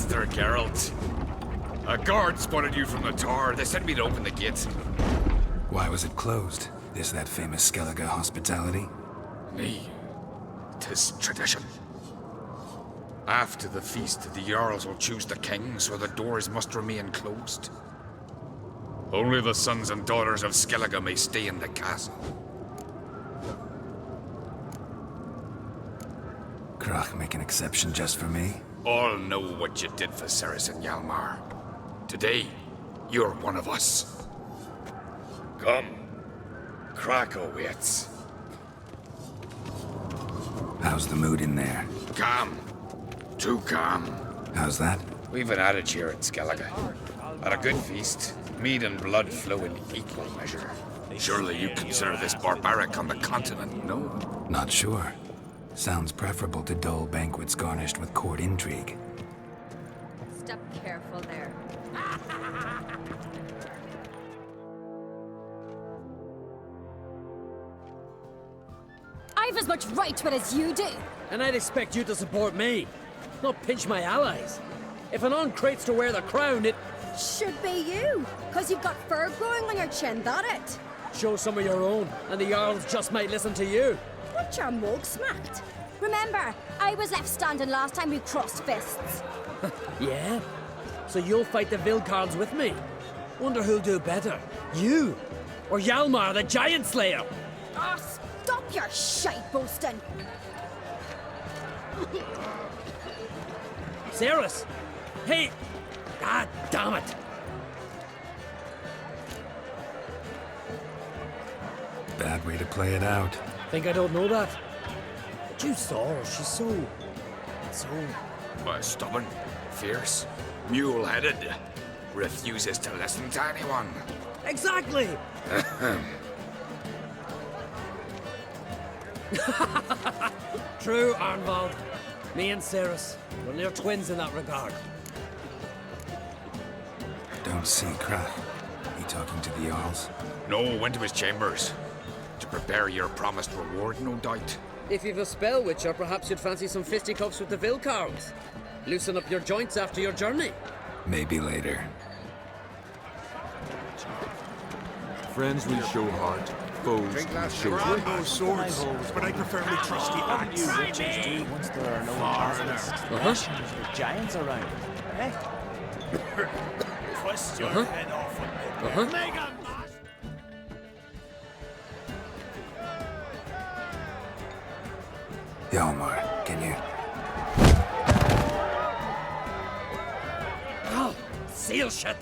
Master Geralt. A guard spotted you from the tower. They said me to open the gate. Why was it closed? Is that famous Skellige hospitality? Nay, 'tis tradition. After the feast, the Jarls will choose the king, so the doors must remain closed. Only the sons and daughters of Skellige may stay in the castle. Krach make an exception just for me? All know what you did for Cerys and Hjalmar. Today, you're one of us. Come. Krach waits. How's the mood in there? Calm. Too calm. How's that? We've an adage here in Skellige. At a good feast, mead and blood flow in equal measure. Surely you consider this barbaric on the continent, no? Not sure. Sounds preferable to dull banquets garnished with court intrigue. Step careful there. I've as much right to it as you do. And I'd expect you to support me, not pinch my allies. If an on crates to wear the crown, it Should be you, because you've got fur growing on your chin, that it? show some of your own, and the Jarls just might listen to you. What your mug smacked? Remember, I was left standing last time we crossed fists. Yeah? So you'll fight the Vilcarls with me? Wonder who'll do better, you or Hjalmar the Giant Slayer? Ah, stop your shite boasting. Cerys! Hey! God damn it! Bad way to play it out. Think I don't know that? But you saw her, she's so... Stubborn, fierce, mule-headed. Refuses to listen to anyone. Exactly! True, Arnvald. Me and Cerys, we're near twins in that regard. Don't see Krach. He talking to the Jarls? No, went to his chambers. To prepare your promised reward, no doubt. If you've a spell witcher, perhaps you'd fancy some fisticuffs with the Vilcarls. Loosen up your joints after your journey. Maybe later. Friends we show heart, foes we show I know swords, but I prefer my trusty axe. You witches do once there are no imposters. The giants around. Eh? Twist your head off a bit. Mega mash! Hjalmar, can you? Oh, seal shut!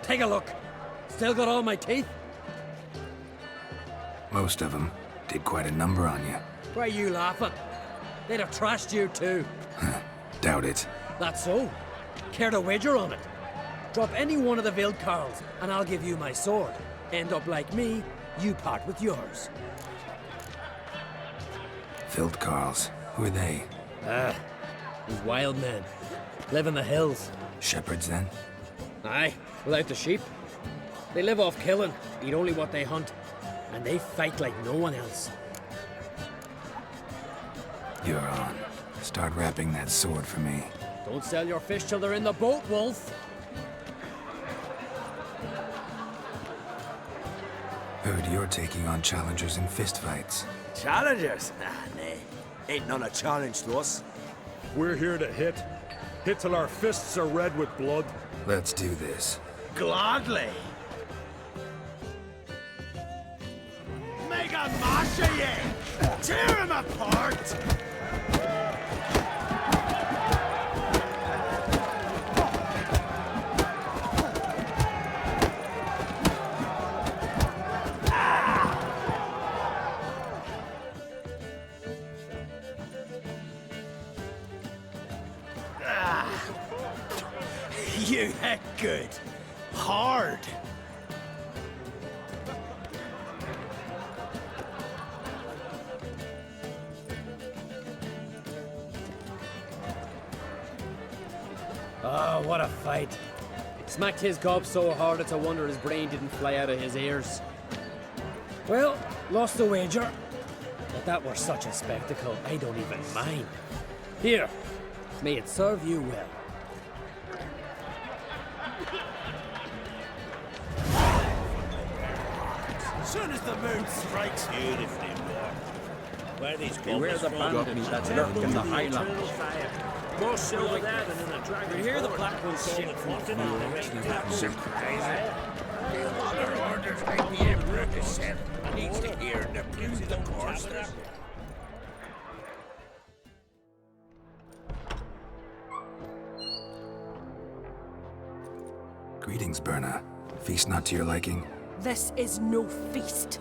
Take a look. Still got all my teeth? Most of them. Did quite a number on you. Why are you laughing? They'd have trashed you too. Doubt it. That's so. Care to wager on it? Drop any one of the Vilcarls, and I'll give you my sword. End up like me, you part with yours. Vilcarls. Who are they? These wild men. Live in the hills. Shepherds, then? Aye, without the sheep. They live off killing, eat only what they hunt, and they fight like no one else. You're on. Start wrapping that sword for me. Don't sell your fish till they're in the boat, Wolf. Heard you're taking on challengers in fistfights. Challengers? Ah, nay. Ain't none a challenge to us. We're here to hit. Hit till our fists are red with blood. Let's do this. Gladly. Mega mash ye! Tear him apart! You heck good. Hard. Oh, what a fight. Smacked his gob so hard it's a wonder his brain didn't fly out of his ears. Well, lost the wager. But that were such a spectacle, I don't even mind. Here, may it serve you well. Soon as the moon strikes beautifully warm. Where these Beware the bandits that lurk in the highlands. more silver there than in a dragon. We hear the black one's ship. The other orders like the Emperor himself needs to hear the blues of the coursers. Greetings, Berna. Feast not to your liking? This is no feast.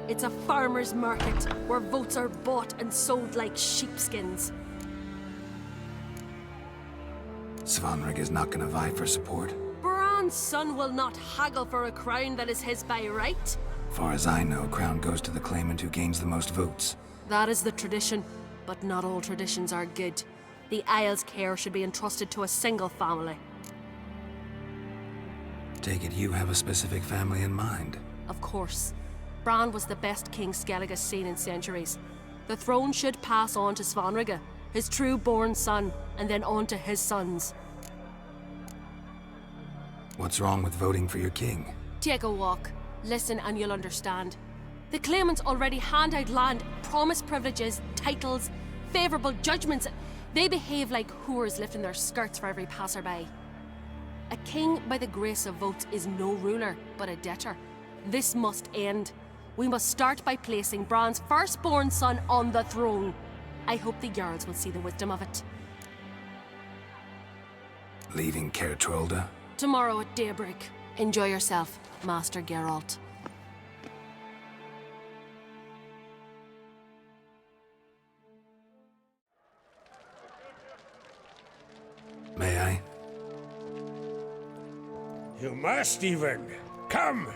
It's a farmer's market where votes are bought and sold like sheepskins. Svanrig is not gonna vie for support. Bran's son will not haggle for a crown that is his by right. Far as I know, crown goes to the claimant who gains the most votes. That is the tradition, but not all traditions are good. The Isle's care should be entrusted to a single family. Take it you have a specific family in mind. Of course. Bran was the best king Skellig has seen in centuries. The throne should pass on to Svanrig, his true-born son, and then on to his sons. What's wrong with voting for your king? Take a walk. Listen and you'll understand. The claimants already hand out land, promise privileges, titles, favourable judgments. They behave like whores lifting their skirts for every passerby. A king by the grace of votes is no ruler, but a debtor. This must end. We must start by placing Bran's firstborn son on the throne. I hope the Jarls will see the wisdom of it. Leaving Caer Trolda? Tomorrow at daybreak. Enjoy yourself, Master Geralt. May I? You must even. Come!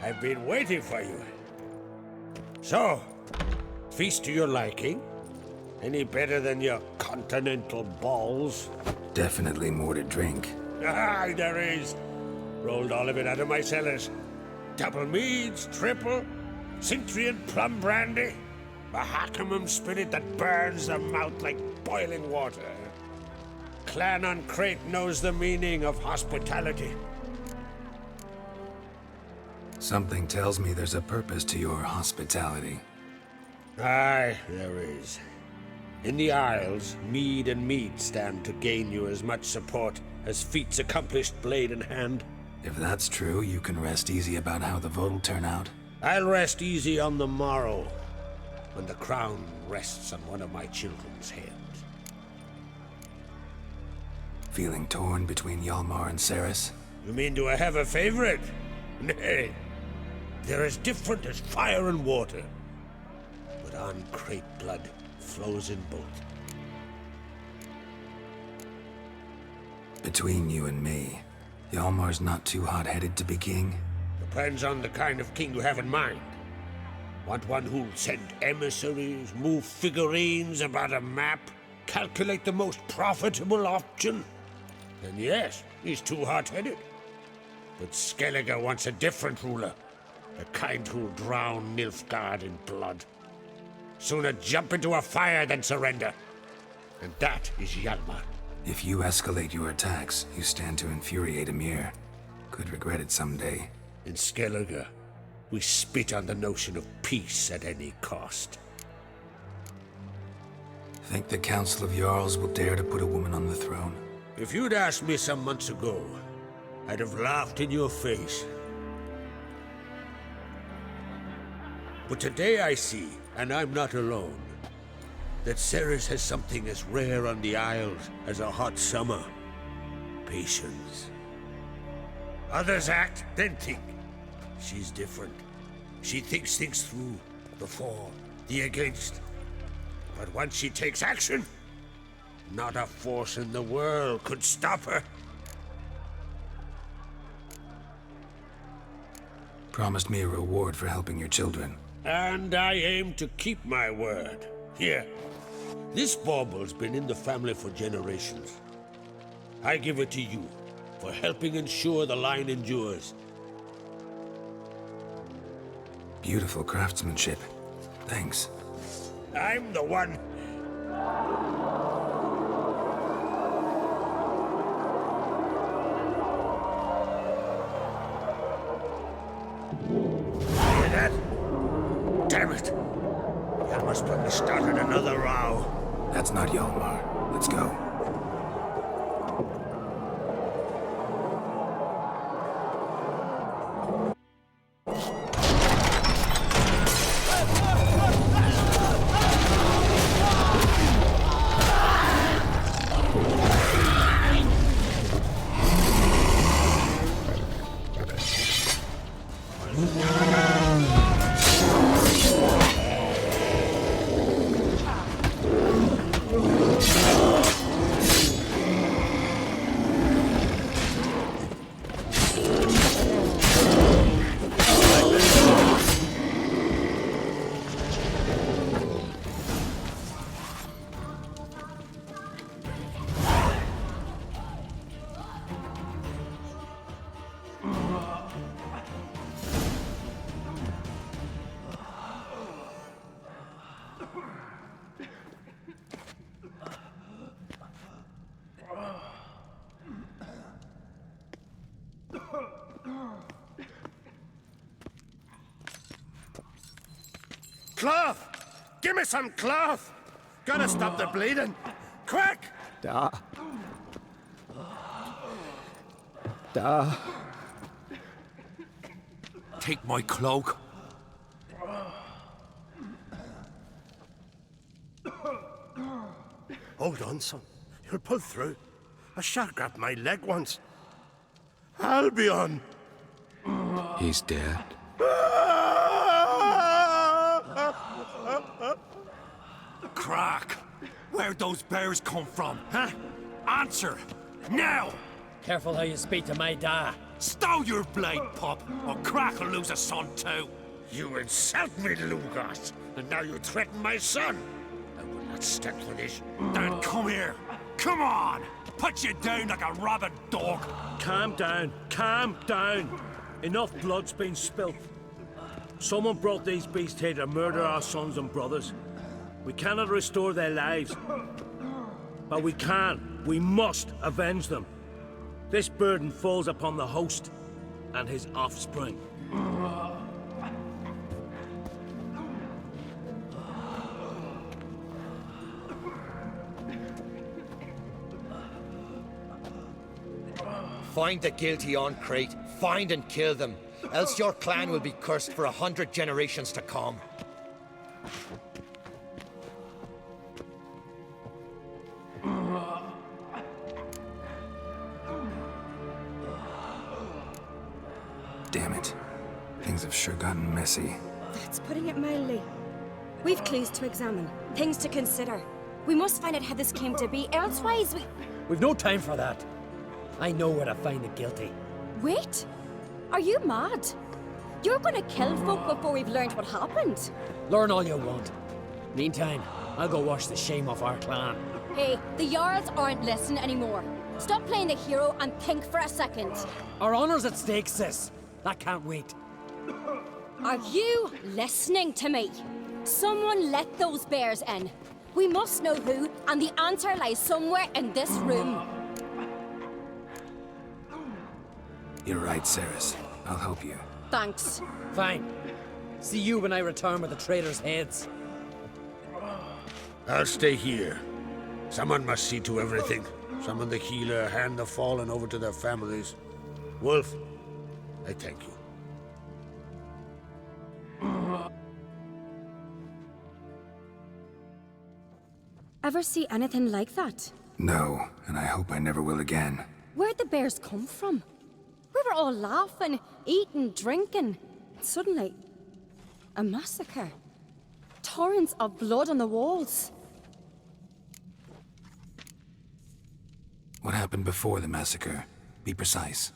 I've been waiting for you. So, feast to your liking? Any better than your continental balls? Definitely more to drink. Ah, there is. Rolled all of it out of my cellars. Double meads, triple, Cintrian plum brandy, a Hackamum spirit that burns the mouth like boiling water. Clan on Crate knows the meaning of hospitality. Something tells me there's a purpose to your hospitality. Aye, there is. In the Isles, mead and meat stand to gain you as much support as feats accomplished blade in hand. If that's true, you can rest easy about how the vote'll turn out. I'll rest easy on the morrow, when the crown rests on one of my children's heads. Feeling torn between Hjalmar and Cerys? You mean do I have a favorite? Nay. They're as different as fire and water. But on Crate blood flows in both. Between you and me, Hjalmar's not too hot-headed to be king? Depends on the kind of king you have in mind. Want one who'll send emissaries, move figurines about a map, calculate the most profitable option? Then yes, he's too hot-headed. But Skellige wants a different ruler. The kind who'll drown Nilfgaard in blood. Sooner jump into a fire than surrender. And that is Hjalmar. If you escalate your attacks, you stand to infuriate Emir. Could regret it someday. In Skellige, we spit on the notion of peace at any cost. Think the Council of Jarls will dare to put a woman on the throne? If you'd asked me some months ago, I'd have laughed in your face. But today I see, and I'm not alone, that Cerys has something as rare on the Isles as a hot summer. Patience. Others act, then think. She's different. She thinks things through, the for, the against. But once she takes action, not a force in the world could stop her. Promised me a reward for helping your children. And I aim to keep my word. Here. This bauble's been in the family for generations. I give it to you for helping ensure the line endures. Beautiful craftsmanship. Thanks. I'm the one. Hear that? Damn it! You almost put me started another row. That's not Hjalmar. Let's go. Cloth! Give me some cloth! Gotta stop the bleeding! Quick! Da. Take my cloak. Hold on, son. You'll pull through. A shark grabbed my leg once. Albion! He's dead. Crack! Where'd those bears come from, huh? Answer! Now! Careful how you speak to my da. Stow your blade, pup, or Crack will lose a son too. You insult me, Lugos, and now you threaten my son. I will not stand for this. Then come here. Come on! Put you down like a rabid dog. Calm down. Calm down. Enough blood's been spilt. Someone brought these beasts here to murder our sons and brothers. We cannot restore their lives. But we can. We must avenge them. This burden falls upon the host and his offspring. Find the guilty on Crete. Find and kill them. Else your clan will be cursed for 100 generations to come. Damn it. Things have sure gotten messy. That's putting it mildly. We've clues to examine, things to consider. We must find out how this came to be, elsewise We've no time for that. I know where to find the guilty. Wait! Are you mad? You're gonna kill folk before we've learned what happened. Learn all you want. Meantime, I'll go wash the shame off our clan. Hey, the Jarls aren't listening anymore. Stop playing the hero and think for a second. Our honor's at stake, sis. That can't wait. Are you listening to me? Someone let those bears in. We must know who, and the answer lies somewhere in this room. You're right, Cerys. I'll help you. Thanks. Fine. See you when I return with the traitors' heads. I'll stay here. Someone must see to everything. Summon the healer, hand the fallen over to their families. Wolf, I thank you. Ever see anything like that? No, and I hope I never will again. Where'd the bears come from? We were all laughing, eating, drinking. Suddenly, a massacre. Torrents of blood on the walls. What happened before the massacre? Be precise.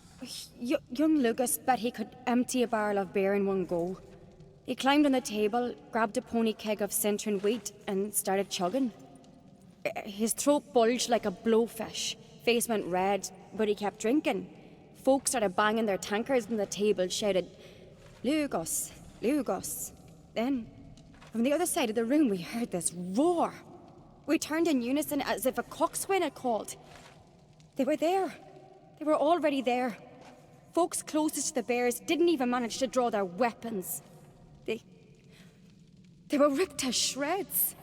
Young Lucas bet he could empty a barrel of beer in one go. He climbed on the table, grabbed a pony keg of Centron wheat, and started chugging. His throat bulged like a blowfish, face went red, but he kept drinking. Folk started banging their tankards on the table, shouted, "Lugos, Lugos. Then, from the other side of the room, we heard this roar. We turned in unison as if a coxswain had called. They were there. They were already there. Folks closest to the bears didn't even manage to draw their weapons. They were ripped to shreds.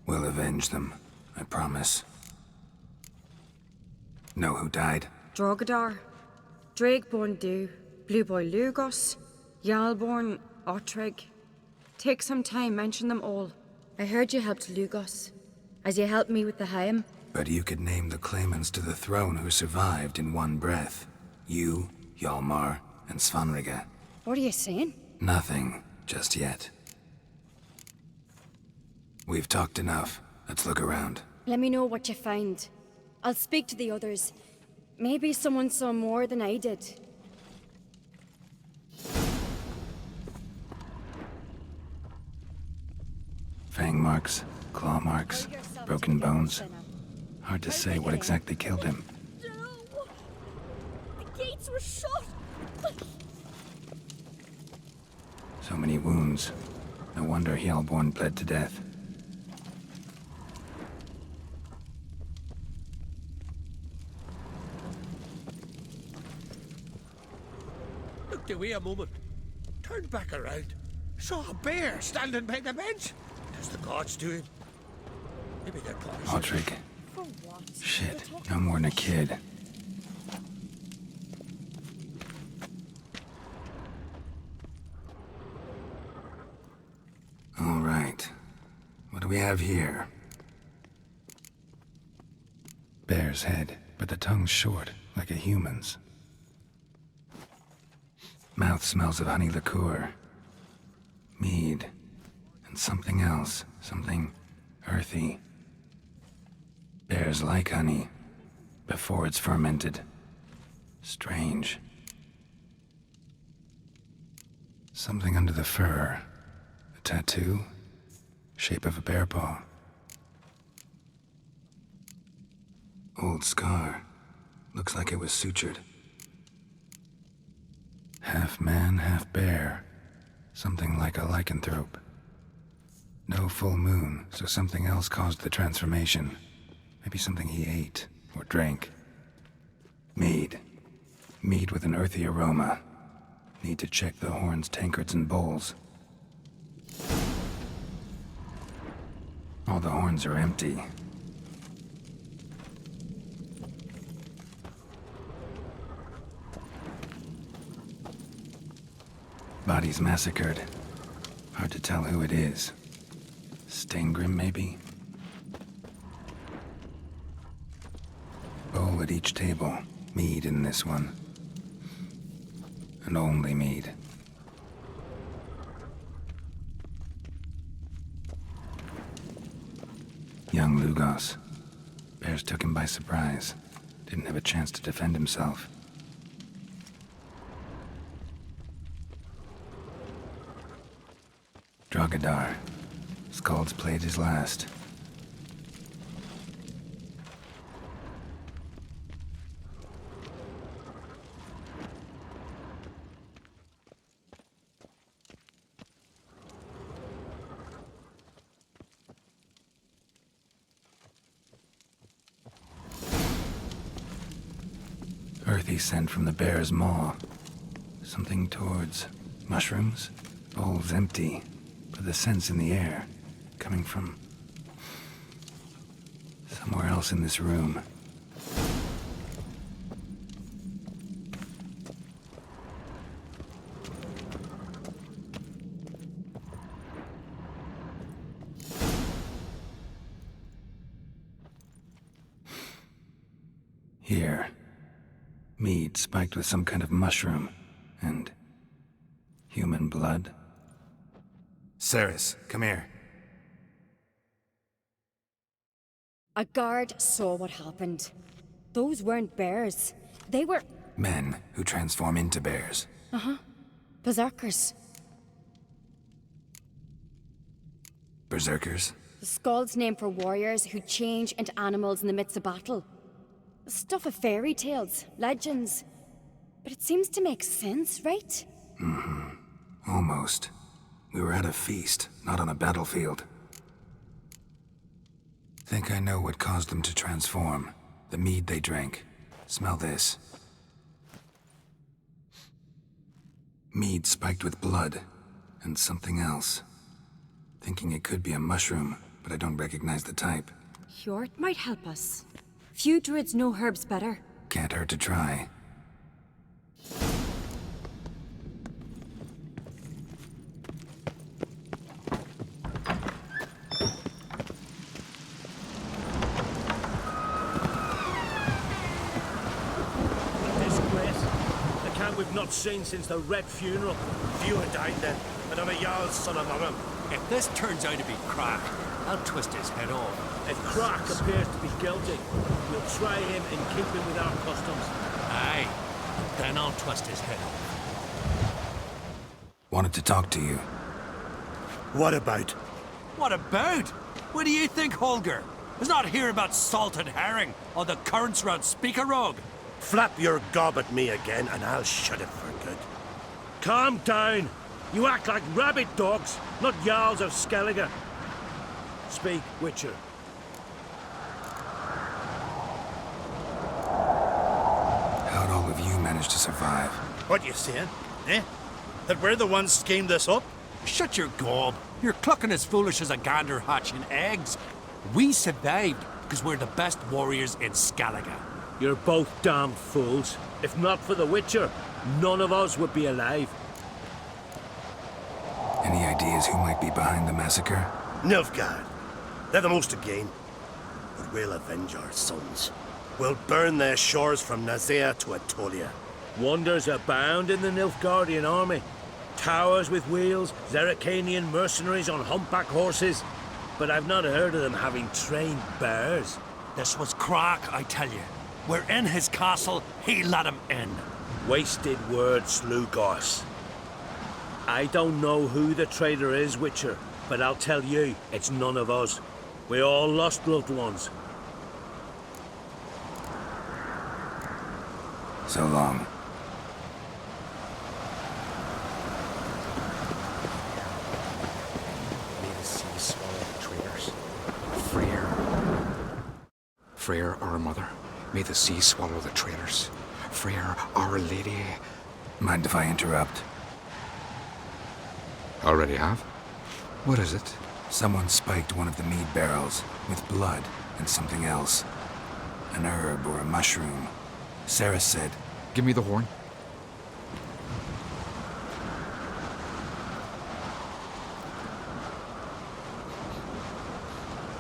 We'll avenge them, I promise. Know who died? Drogadar, Drakeborn Du, Blue Boy Lugos, Yalborn, Ottrig. Take some time, mention them all. I heard you helped Lugos, as you helped me with the Haim. But you could name the claimants to the throne who survived in one breath. You, Hjalmar, and Svanrige. What are you saying? Nothing, just yet. We've talked enough. Let's look around. Let me know what you find. I'll speak to the others. Maybe someone saw more than I did. Fang marks, claw marks, broken bones. Hard to say what exactly killed him. No! The gates were shut! So many wounds. No wonder Hjalborn bled to death. Looked away a moment. Turned back around. Saw a bear standing by the bench. As the gods do it. Maybe they're punishing. Ottrig. For what? Shit, no more than a kid. All right. What do we have here? Bear's head, but the tongue's short, like a human's. Mouth smells of honey liqueur. Mead. And something else. Something earthy. Bears like honey. Before it's fermented. Strange. Something under the fur. A tattoo? Shape of a bear paw. Old scar. Looks like it was sutured. Half man, half bear. Something like a lycanthrope. No full moon, so something else caused the transformation. Maybe something he ate or drank. Mead. Mead with an earthy aroma. Need to check the horns, tankards, and bowls. All the horns are empty. Bodies massacred. Hard to tell who it is. Steingrim, maybe? Bowl at each table. Mead in this one. And only mead. Young Lugos. Bears took him by surprise. Didn't have a chance to defend himself. Drogadar. Skald's played his last. Earthy scent from the bear's maw. Something towards mushrooms? Bowl's empty, but the scent's in the air. Coming from somewhere else in this room. Here. Mead spiked with some kind of mushroom. And human blood. Cerys, come here. A guard saw what happened. Those weren't bears. They were... Men who transform into bears. Uh-huh. Berserkers. Berserkers? The Skald's name for warriors who change into animals in the midst of battle. The stuff of fairy tales, legends. But it seems to make sense, right? Mm-hmm. Almost. We were at a feast, not on a battlefield. Think I know what caused them to transform. The mead they drank. Smell this. Mead spiked with blood, and something else. Thinking it could be a mushroom, but I don't recognize the type. Hjort might help us. Few druids know herbs better. Can't hurt to try. We've not seen since the Red Funeral. Few had died then, and I'm a Jarl's son among them. If this turns out to be Crack, I'll twist his head off. If Crack appears to be guilty, we'll try him in keeping with our customs. Aye, then I'll twist his head off. Wanted to talk to you. What about? What about? What do you think, Holger? Is not here about salted herring or the currents round Speakerog. Flap your gob at me again, and I'll shut it for good. Calm down. You act like rabid dogs, not Jarls of Skellige. Speak, Witcher. How'd all of you manage to survive? What you saying? Eh? That we're the ones schemed this up? Shut your gob. You're clucking as foolish as a gander hatching eggs. We survived because we're the best warriors in Skellige. You're both damned fools. If not for the Witcher, none of us would be alive. Any ideas who might be behind the massacre? Nilfgaard. They're the most to gain. But we'll avenge our sons. We'll burn their shores from Nazea to Atolia. Wonders abound in the Nilfgaardian army. Towers with wheels, Zerrikanian mercenaries on humpback horses. But I've not heard of them having trained bears. This was Crack, I tell you. We're in his castle, he let him in. Wasted words, Lugos. I don't know who the traitor is, Witcher, but I'll tell you, it's none of us. We all lost loved ones. So long. May the sea swallow the traitors. Freyr, our mother. May the sea swallow the traitors. Freyr, our lady. Mind if I interrupt? Already have? What is it? Someone spiked one of the mead barrels with blood and something else. An herb or a mushroom. Cerys said, Give me the horn.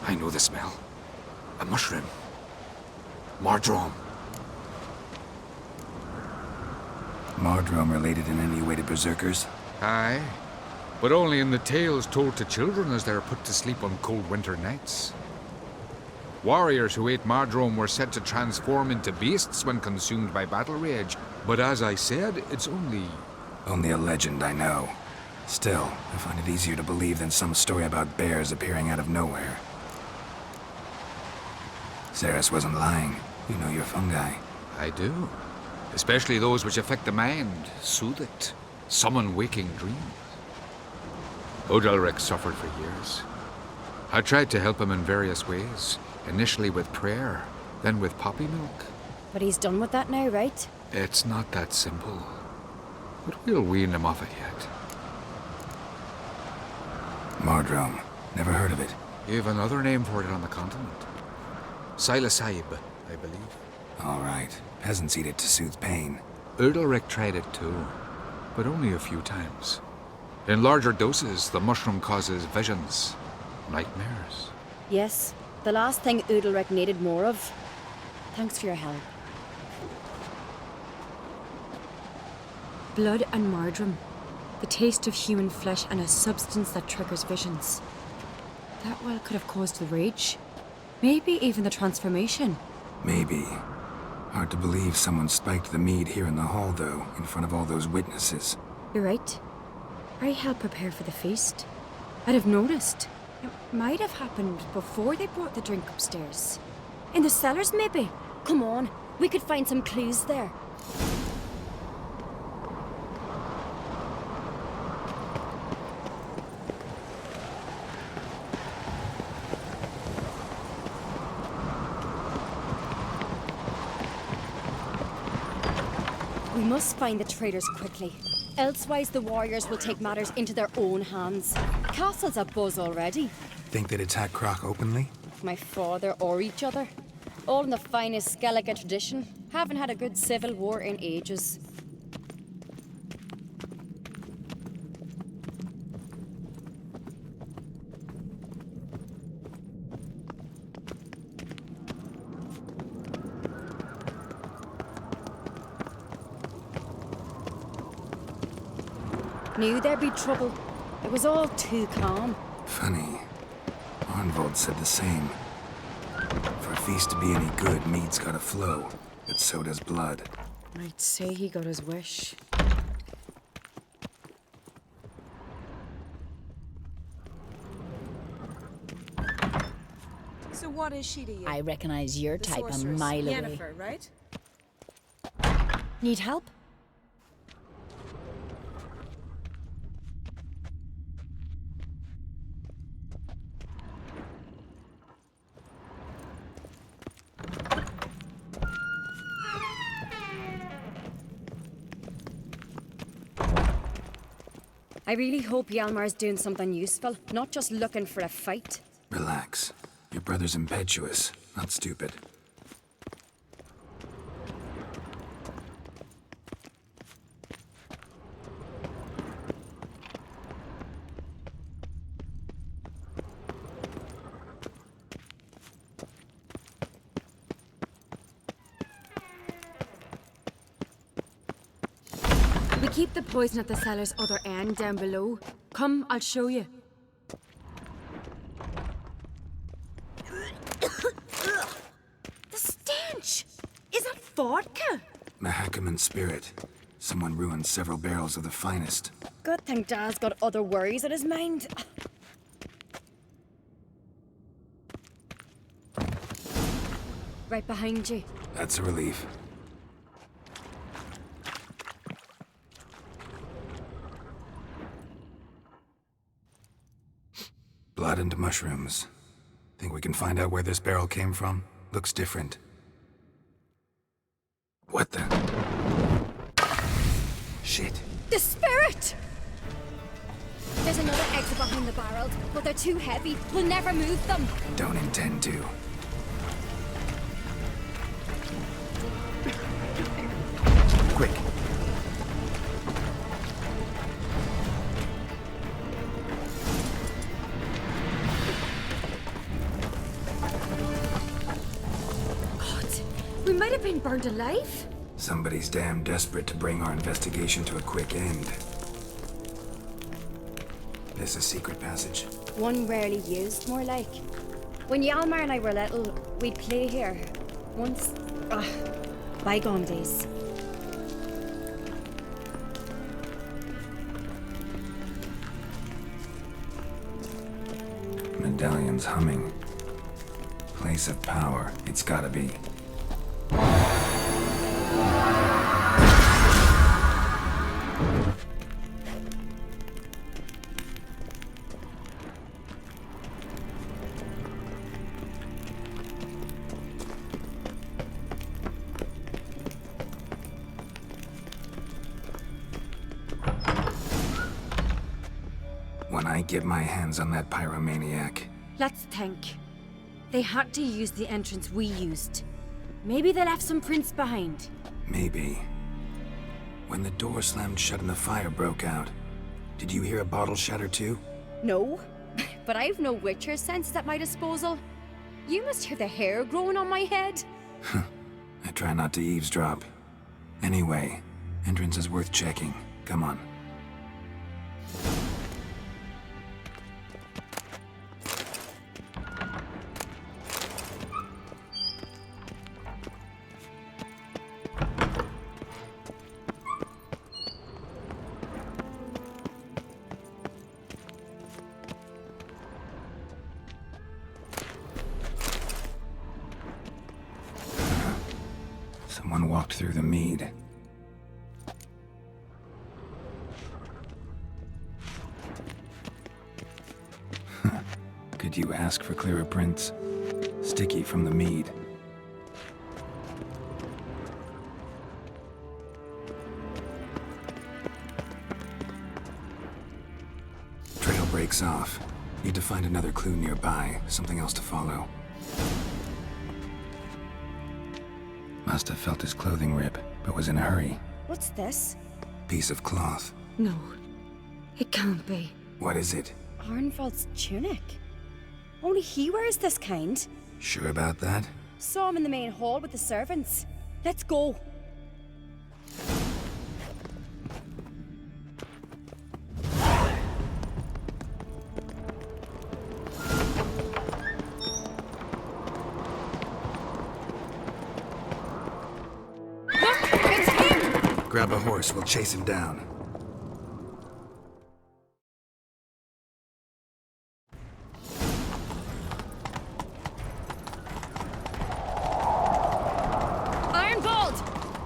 I know the smell. A mushroom. Mardrome. Mardrome related in any way to berserkers? Aye, but only in the tales told to children as they're put to sleep on cold winter nights. Warriors who ate Mardrome were said to transform into beasts when consumed by battle rage, but as I said, it's only... Only a legend, I know. Still, I find it easier to believe than some story about bears appearing out of nowhere. Cerys wasn't lying. You know your fungi. I do. Especially those which affect the mind, soothe it, summon waking dreams. Odalric suffered for years. I tried to help him in various ways, initially with prayer, then with poppy milk. But he's done with that now, right? It's not that simple. But we'll wean him off it yet. Mardrome. Never heard of it. You've another name for it on the continent. Silasib, I believe. All right. Peasants eat it to soothe pain. Odalric tried it too, but only a few times. In larger doses, the mushroom causes visions, nightmares. Yes, the last thing Udalric needed more of. Thanks for your help. Blood and Mardrome. The taste of human flesh and a substance that triggers visions. That well could have caused the rage. Maybe even the transformation. Maybe. Hard to believe someone spiked the mead here in the hall, though, in front of all those witnesses. You're right. I helped prepare for the feast. I'd have noticed. It might have happened before they brought the drink upstairs. In the cellars, maybe? Come on, we could find some clues there. We must find the traitors quickly. Elsewise, the warriors will take matters into their own hands. Castle's abuzz already. Think they'd attack Croc openly? My father or each other. All in the finest Skellige tradition. Haven't had a good civil war in ages. Knew there'd be trouble. It was all too calm. Funny. Arnvold said the same. For a feast to be any good, mead's gotta flow, but so does blood. I'd say he got his wish. So what is she to you? I recognize your The type a sorceress. mile away. Yennefer, right? Need help? I really hope Hjalmar's doing something useful, not just looking for a fight. Relax. Your brother's impetuous, not stupid. We keep the poison at the cellar's other end, down below. Come, I'll show you. The stench! Is that vodka? Mahakaman spirit. Someone ruined several barrels of the finest. Good thing Dad's got other worries in his mind. Right behind you. That's a relief. Blood and mushrooms. Think we can find out where this barrel came from? Looks different. What the? Shit. The spirit! There's another exit behind the barrels, but they're too heavy. We'll never move them. Don't intend to. Quick. We might have been burned alive. Somebody's damn desperate to bring our investigation to a quick end. This a secret passage? One rarely used, more like. When Hjalmar and I were little, we'd play here. Once. Bygone days. Medallion's humming. Place of power. It's gotta be. When I get my hands on that pyromaniac. Let's think. They had to use the entrance we used. Maybe they left some prints behind. Maybe. When the door slammed shut and the fire broke out, did you hear a bottle shatter too? No, but I've no Witcher senses at my disposal. You must hear the hair growing on my head. I try not to eavesdrop. Anyway, entrance is worth checking. Come on. Someone walked through the mead. Could you ask for clearer prints? Sticky from the mead. breaks off. Need to find another clue nearby, something else to follow. Must have felt his clothing rip, but was in a hurry. What's this? Piece of cloth. No, it can't be. What is it? Arnvald's tunic. Only he wears this kind. Sure about that? Saw him in the main hall with the servants. Let's go. Grab a horse, we'll chase him down. Arnvald!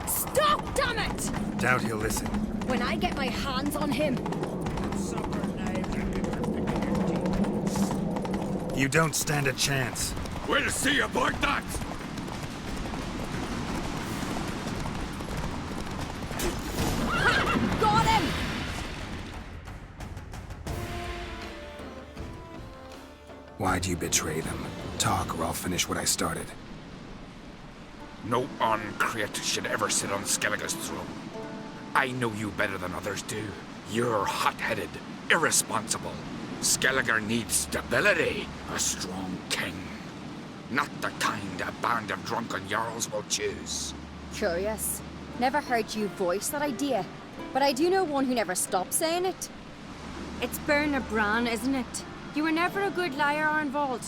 Stop, damn it! Doubt he'll listen. When I get my hands on him. You don't stand a chance. We'll see about that! Got him! Why'd you betray them? Talk or I'll finish what I started. No uncreate should ever sit on Skellige's throne. I know you better than others do. You're hot-headed, irresponsible. Skellige needs stability, a strong king. Not the kind a band of drunken jarls will choose. Curious. Never heard you voice that idea, but I do know one who never stops saying it. It's Berna Bran, isn't it? You were never a good liar, Arnvald.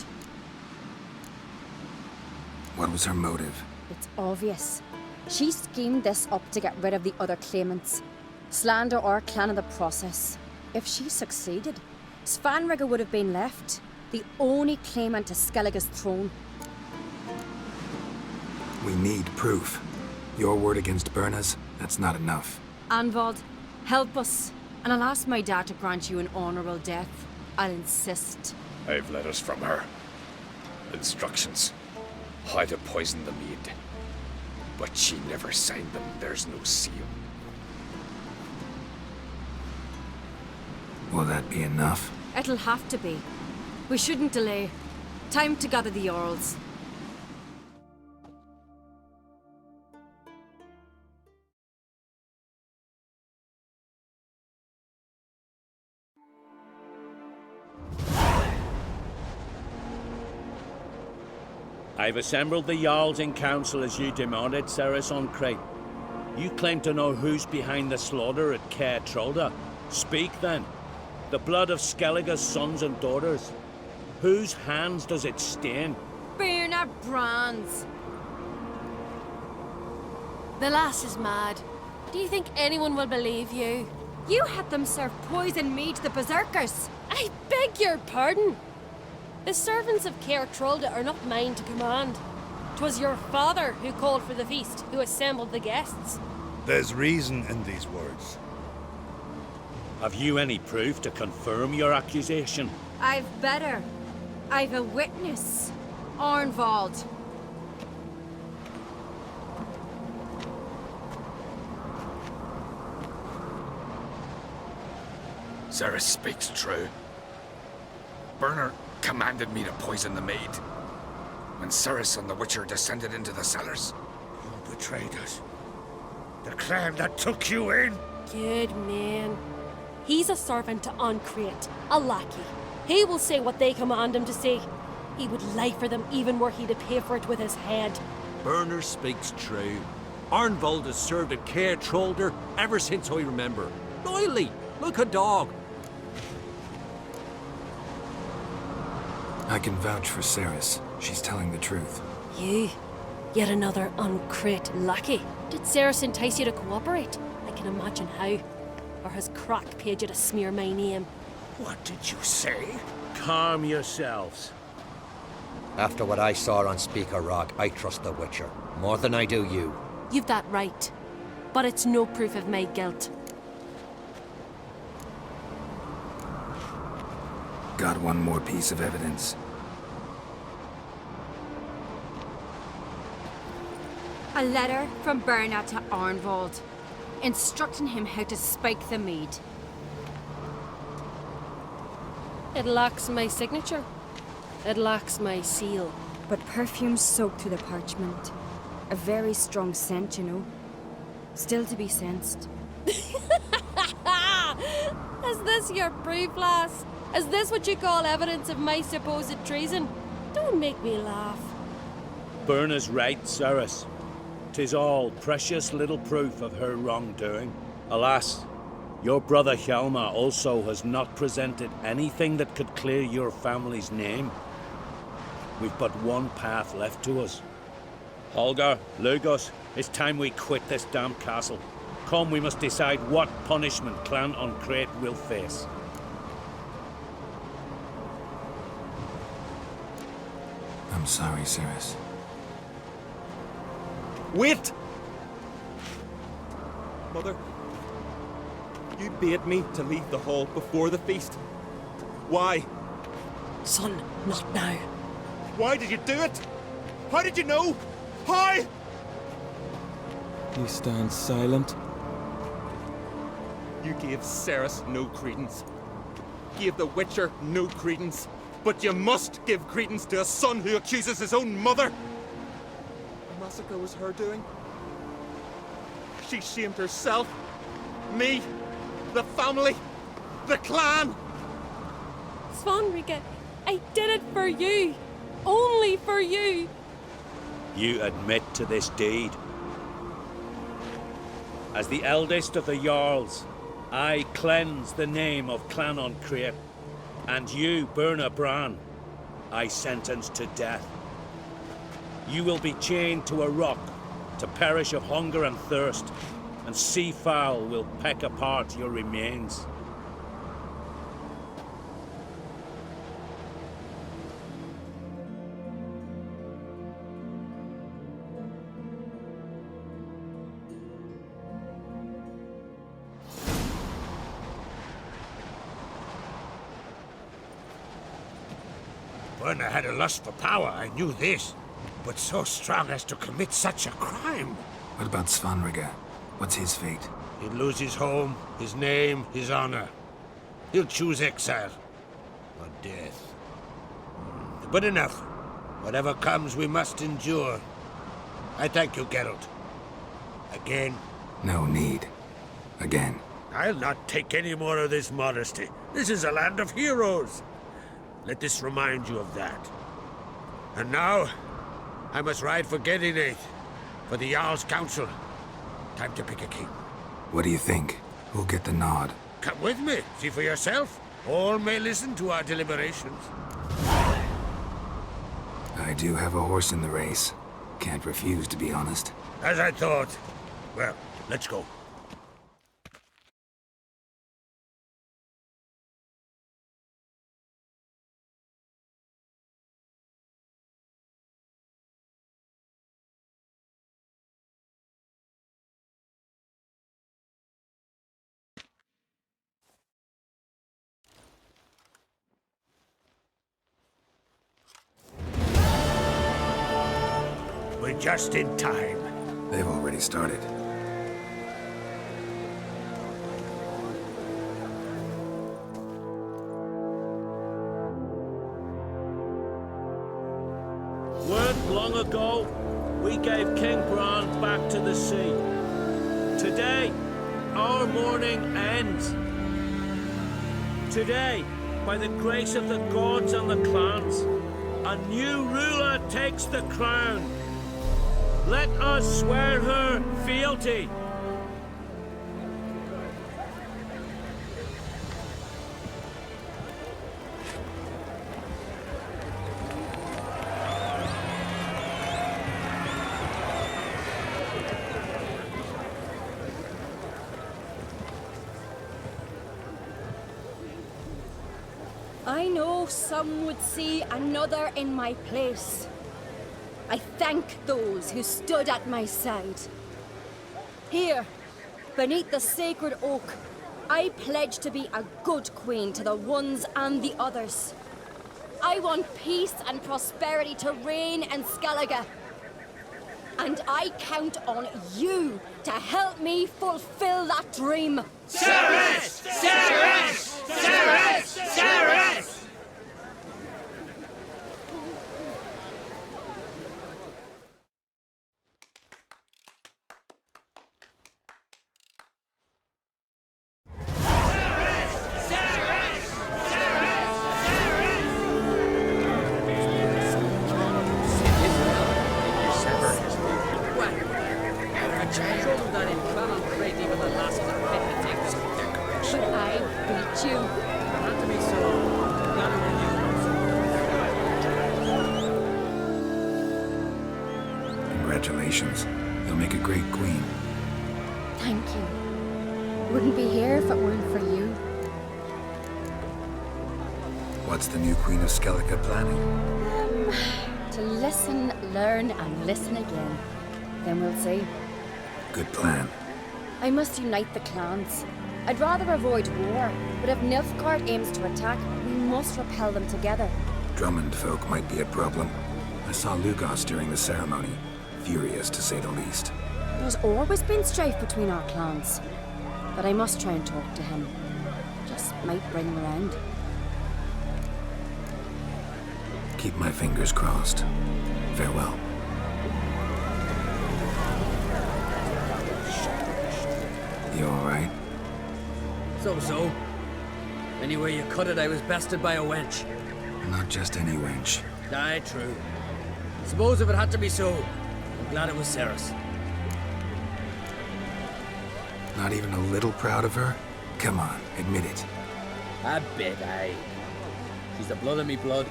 What was her motive? It's obvious. She schemed this up to get rid of the other claimants. Slander our clan in the process. If she succeeded, Svanrige would have been left, the only claimant to Skellige's throne. We need proof. Your word against Berna's, that's not enough. Arnvald, help us, and I'll ask my dad to grant you an honorable death. I'll insist. I've letters from her. Instructions. How to poison the mead. But she never signed them. There's no seal. Will that be enough? It'll have to be. We shouldn't delay. Time to gather the Jarls. I've assembled the Jarls in council as you demanded, Cerys on Crate. You claim to know who's behind the slaughter at Caer Trolda. Speak then. The blood of Skellige's sons and daughters. Whose hands does it stain? Berna Bran's. The lass is mad. Do you think anyone will believe you? You had them serve poison mead to the berserkers. I beg your pardon. The servants of Caer Trolda are not mine to command. 'Twas your father who called for the feast, who assembled the guests. There's reason in these words. Have you any proof to confirm your accusation? I've better. I've a witness. Arnvald. Cerys speaks true. Berna commanded me to poison the maid. When Cerys and the Witcher descended into the cellars. You betrayed us. The clan that took you in. Good man. He's a servant to Ancrate, a lackey. He will say what they command him to say. He would lie for them even were he to pay for it with his head. Berner speaks true. Arnvald has served at Caer Trolder ever since I remember. Loyally, like a dog. I can vouch for Cerys. She's telling the truth. You? Yet another Ancrate lackey? Did Cerys entice you to cooperate? I can imagine how. Or has Crack paid you to smear my name? What did you say? Calm yourselves. After what I saw on Speaker Rock, I trust the Witcher. More than I do you. You've that right. But it's no proof of my guilt. Got one more piece of evidence. A letter from Berna to Arnvald, instructing him how to spike the mead. It lacks my signature. It lacks my seal. But perfume soaked through the parchment. A very strong scent, you know. Still to be sensed. Is this your proof, lass? Is this what you call evidence of my supposed treason? Don't make me laugh. Berna's right, Cerys. 'Tis all precious little proof of her wrongdoing. Alas, your brother Hjalmar also has not presented anything that could clear your family's name. We've but one path left to us. Holger, Lugos, it's time we quit this damn castle. Come, we must decide what punishment Clan Uncrate will face. I'm sorry, Cerys. Wait! Mother, you bade me to leave the hall before the feast. Why? Son, not now. Why did you do it? How did you know? How? You stand silent. You gave Cerys no credence. Gave the Witcher no credence. But you must give credence to a son who accuses his own mother. The massacre was her doing. She shamed herself, me, the family, the clan. Svanrika, I did it for you. Only for you. You admit to this deed. As the eldest of the Jarls, I cleanse the name of Clan Uncrate, and you, Berna Bran, I sentence to death. You will be chained to a rock to perish of hunger and thirst, and sea fowl will peck apart your remains. Berna had a lust for power, I knew this. But so strong as to commit such a crime. What about Svanrika? What's his fate? He'll lose his home, his name, his honor. He'll choose exile. Or death. But enough. Whatever comes, we must endure. I thank you, Geralt. Again. No need. Again. I'll not take any more of this modesty. This is a land of heroes. Let this remind you of that. And now, I must ride for Gedinate, for the Jarl's Council. Time to pick a king. What do you think? Who'll get the nod? Come with me, see for yourself. All may listen to our deliberations. I do have a horse in the race. Can't refuse, to be honest. As I thought. Well, let's go. We're just in time. They've already started. Weren't long ago, we gave King Bran back to the sea. Today, our mourning ends. Today, by the grace of the gods and the clans, a new ruler takes the crown. Let us swear her fealty. I know some would see another in my place. I thank those who stood at my side. Here, beneath the sacred oak, I pledge to be a good queen to the ones and the others. I want peace and prosperity to reign in Skellige. And I count on you to help me fulfill that dream. Cerys! Cerys! Cerys! Cerys! you. Not to be so. Glad it were you. Congratulations. You'll make a great queen. Thank you. Wouldn't be here if it weren't for you. What's the new Queen of Skellige planning? To listen, learn, and listen again. Then we'll see. Good plan. I must unite the clans. I'd rather avoid war, but if Nilfgaard aims to attack, we must repel them together. Drummond folk might be a problem. I saw Lugos during the ceremony. Furious, to say the least. There's always been strife between our clans. But I must try and talk to him. Just might bring him around. Keep my fingers crossed. Farewell. You alright? So. Anyway you cut it, I was bested by a wench. Not just any wench. Aye, true. Suppose if it had to be so, I'm glad it was Cerys. Not even a little proud of her? Come on, admit it. A bit, aye. She's the blood of me blood,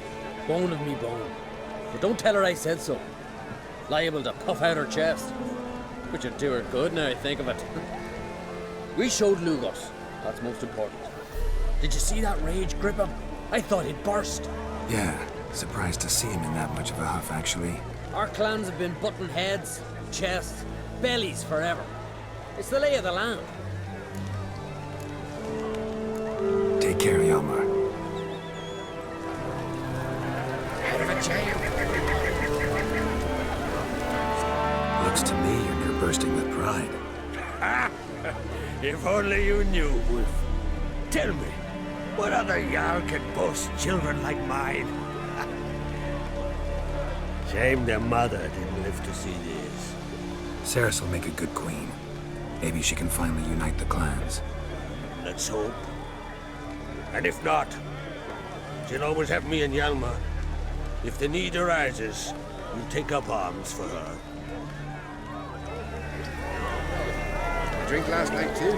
bone of me bone. But don't tell her I said so. Liable to puff out her chest. Which would do her good now I think of it. We showed Lugos. That's most important. Did you see that rage grip him? I thought he'd burst. Yeah, surprised to see him in that much of a huff, actually. Our clans have been butting heads, chests, bellies forever. It's the lay of the land. Take care, Hjalmar. Out of a jail. Looks to me you're near bursting with pride. If only you knew, Wolf. Tell me, what other Jarl can boast children like mine? Shame their mother didn't live to see this. Cerys will make a good queen. Maybe she can finally unite the clans. Let's hope. And if not, she'll always have me and Hjalmar. If the need arises, we'll take up arms for her. Drink last night too?